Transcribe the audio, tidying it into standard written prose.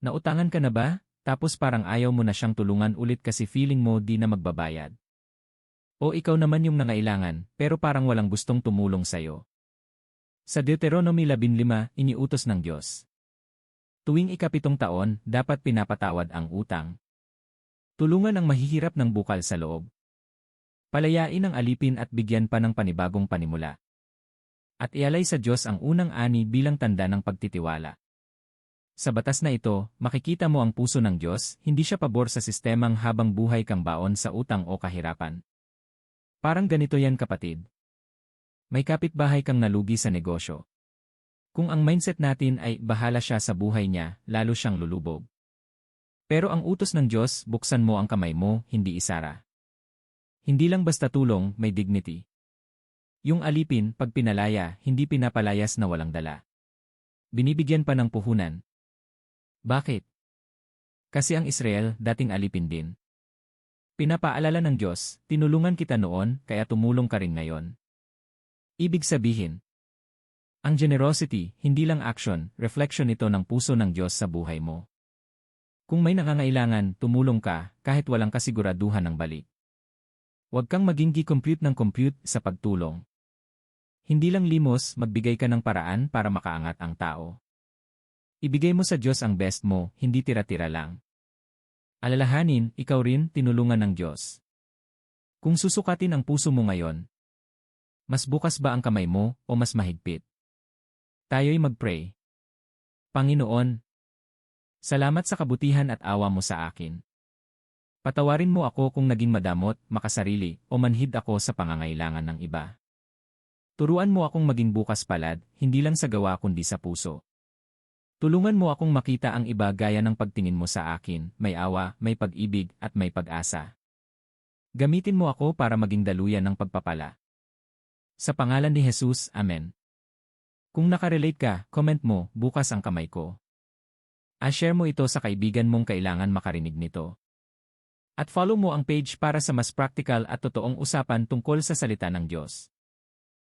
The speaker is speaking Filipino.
Nautangan ka na ba? Tapos parang ayaw mo na siyang tulungan ulit kasi feeling mo di na magbabayad. O ikaw naman yung nangailangan, pero parang walang gustong tumulong sa'yo. Sa Deuteronomy 15, iniutos ng Diyos. Tuwing ikapitong taon, dapat pinapatawad ang utang. Tulungan ang mahihirap ng bukal sa loob. Palayain ang alipin at bigyan pa ng panibagong panimula. At ialay sa Diyos ang unang ani bilang tanda ng pagtitiwala. Sa batas na ito, makikita mo ang puso ng Diyos, hindi siya pabor sa sistemang habang buhay kang baon sa utang o kahirapan. Parang ganito yan kapatid. May kapitbahay kang nalugi sa negosyo. Kung ang mindset natin ay bahala siya sa buhay niya, lalo siyang lulubog. Pero ang utos ng Diyos, buksan mo ang kamay mo, hindi isara. Hindi lang basta tulong, may dignity. Yung alipin, pag pinalaya, hindi pinapalayas na walang dala. Binibigyan pa ng puhunan. Bakit? Kasi ang Israel, dating alipin din. Pinapaalala ng Diyos, tinulungan kita noon, kaya tumulong ka rin ngayon. Ibig sabihin, ang generosity, hindi lang action, reflection ito ng puso ng Diyos sa buhay mo. Kung may nangangailangan, tumulong ka, kahit walang kasiguraduhan ng balik. Huwag kang maging compute ng compute sa pagtulong. Hindi lang limos, magbigay ka ng paraan para makaangat ang tao. Ibigay mo sa Diyos ang best mo, hindi tira-tira lang. Alalahanin, ikaw rin, tinulungan ng Diyos. Kung susukatin ang puso mo ngayon, mas bukas ba ang kamay mo o mas mahigpit? Tayo'y mag-pray. Panginoon, salamat sa kabutihan at awa mo sa akin. Patawarin mo ako kung naging madamot, makasarili, o manhid ako sa pangangailangan ng iba. Turuan mo akong maging bukas palad, hindi lang sa gawa kundi sa puso. Tulungan mo akong makita ang iba gaya ng pagtingin mo sa akin, may awa, may pag-ibig, at may pag-asa. Gamitin mo ako para maging daluyan ng pagpapala. Sa pangalan ni Jesus, Amen. Kung nakarelate ka, comment mo, bukas ang kamay ko. Share mo ito sa kaibigan mong kailangan makarinig nito. At follow mo ang page para sa mas practical at totoong usapan tungkol sa salita ng Diyos.